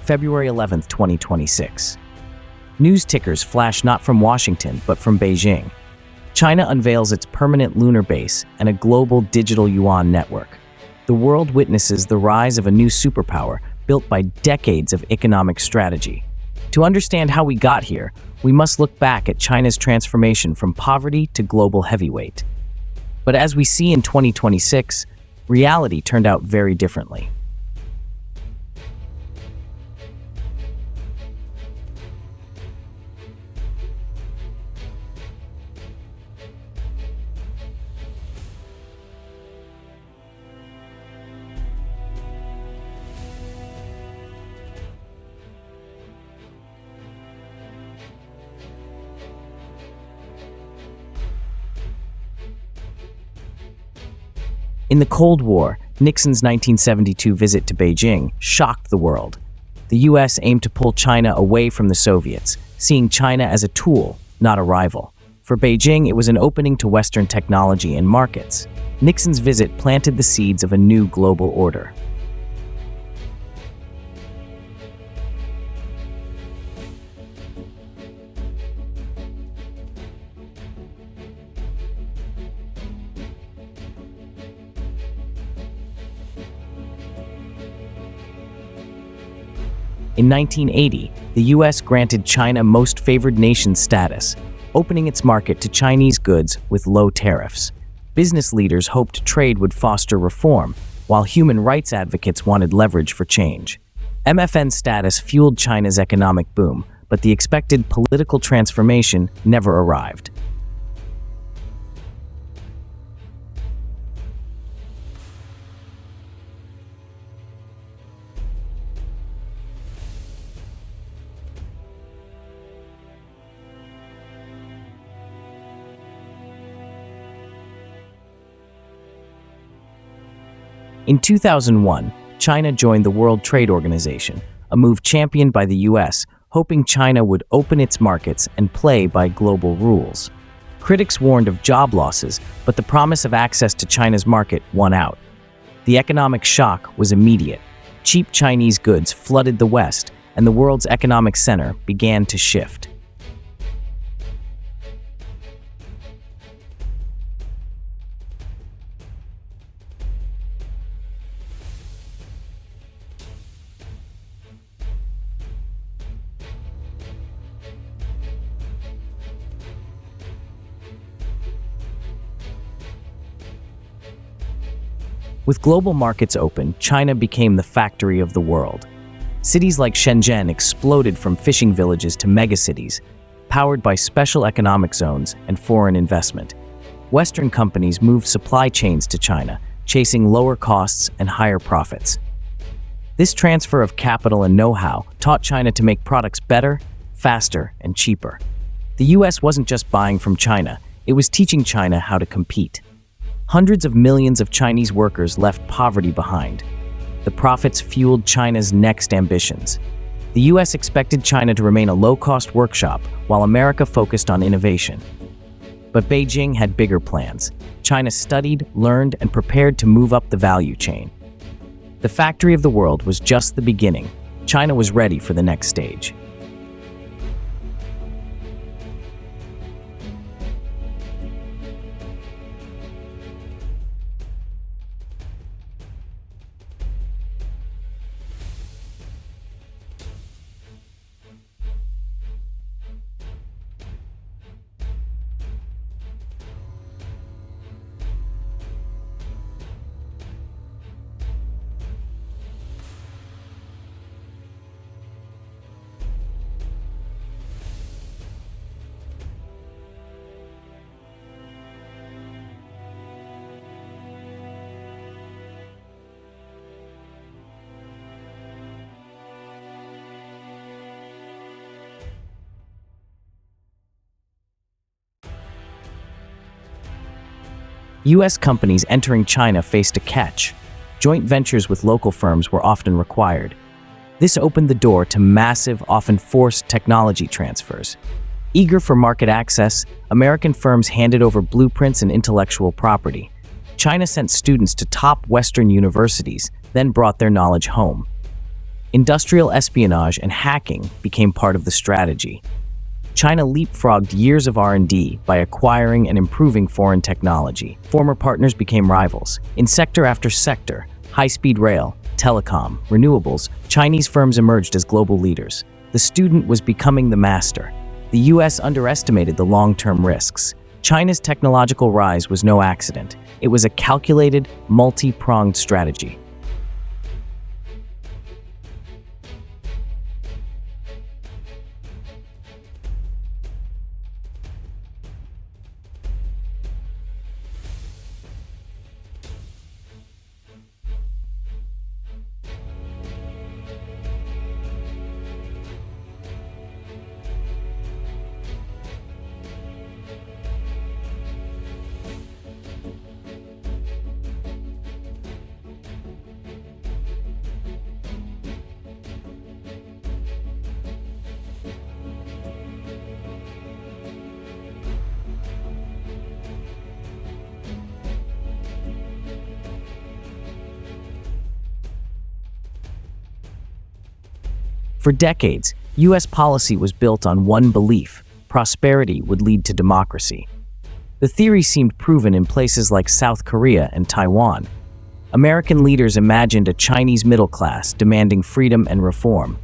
February 11, 2026. News tickers flash not from Washington, but from Beijing. China unveils its permanent lunar base and a global digital yuan network. The world witnesses the rise of a new superpower built by decades of economic strategy. To understand how we got here, we must look back at China's transformation from poverty to global heavyweight. But as we see in 2026, reality turned out very differently. In the Cold War, Nixon's 1972 visit to Beijing shocked the world. The US aimed to pull China away from the Soviets, seeing China as a tool, not a rival. For Beijing, it was an opening to Western technology and markets. Nixon's visit planted the seeds of a new global order. In 1980, the US granted China Most Favored Nation status, opening its market to Chinese goods with low tariffs. Business leaders hoped trade would foster reform, while human rights advocates wanted leverage for change. MFN status fueled China's economic boom, but the expected political transformation never arrived. In 2001, China joined the World Trade Organization, a move championed by the US, hoping China would open its markets and play by global rules. Critics warned of job losses, but the promise of access to China's market won out. The economic shock was immediate. Cheap Chinese goods flooded the West, and the world's economic center began to shift. With global markets open, China became the factory of the world. Cities like Shenzhen exploded from fishing villages to megacities, powered by special economic zones and foreign investment. Western companies moved supply chains to China, chasing lower costs and higher profits. This transfer of capital and know-how taught China to make products better, faster, and cheaper. The US wasn't just buying from China, it was teaching China how to compete. Hundreds of millions of Chinese workers left poverty behind. The profits fueled China's next ambitions. The US expected China to remain a low-cost workshop, while America focused on innovation. But Beijing had bigger plans. China studied, learned, and prepared to move up the value chain. The factory of the world was just the beginning. China was ready for the next stage. US companies entering China faced a catch. Joint ventures with local firms were often required. This opened the door to massive, often forced technology transfers. Eager for market access, American firms handed over blueprints and intellectual property. China sent students to top Western universities, then brought their knowledge home. Industrial espionage and hacking became part of the strategy. China leapfrogged years of R&D by acquiring and improving foreign technology. Former partners became rivals. In sector after sector, high-speed rail, telecom, renewables, Chinese firms emerged as global leaders. The student was becoming the master. The US underestimated the long-term risks. China's technological rise was no accident. It was a calculated, multi-pronged strategy. For decades, US policy was built on one belief: prosperity would lead to democracy. The theory seemed proven in places like South Korea and Taiwan. American leaders imagined a Chinese middle class demanding freedom and reform.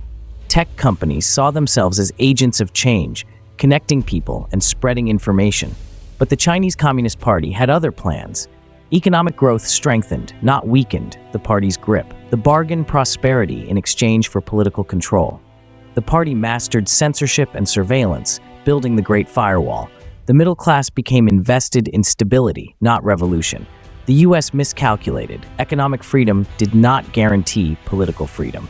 Tech companies saw themselves as agents of change, connecting people and spreading information. But the Chinese Communist Party had other plans. Economic growth strengthened, not weakened, the party's grip. The bargain prosperity in exchange for political control. The party mastered censorship and surveillance, building the Great Firewall. The middle class became invested in stability, not revolution. The US miscalculated. Economic freedom did not guarantee political freedom.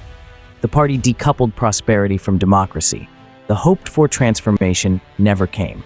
The party decoupled prosperity from democracy. The hoped-for transformation never came.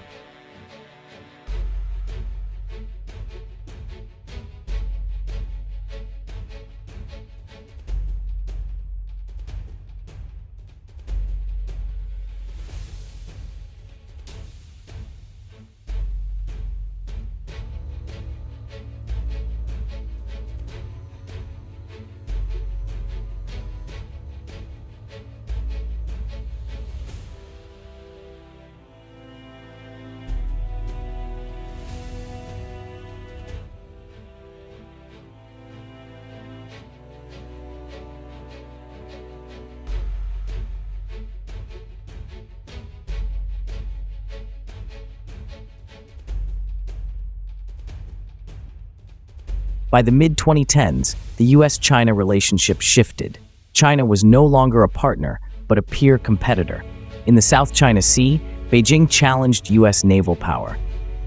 By the mid-2010s, the US-China relationship shifted. China was no longer a partner, but a peer competitor. In the South China Sea, Beijing challenged US naval power.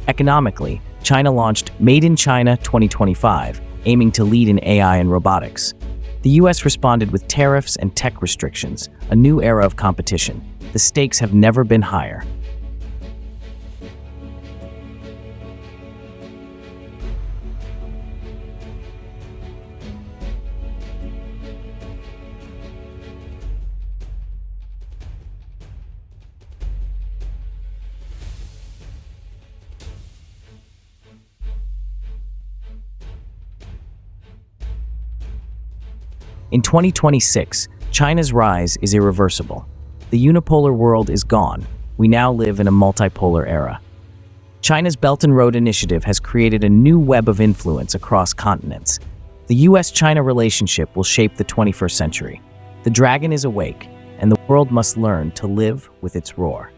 Economically, China launched Made in China 2025, aiming to lead in AI and robotics. The US responded with tariffs and tech restrictions, a new era of competition. The stakes have never been higher. In 2026, China's rise is irreversible. The unipolar world is gone. We now live in a multipolar era. China's Belt and Road Initiative has created a new web of influence across continents. The US-China relationship will shape the 21st century. The dragon is awake, and the world must learn to live with its roar.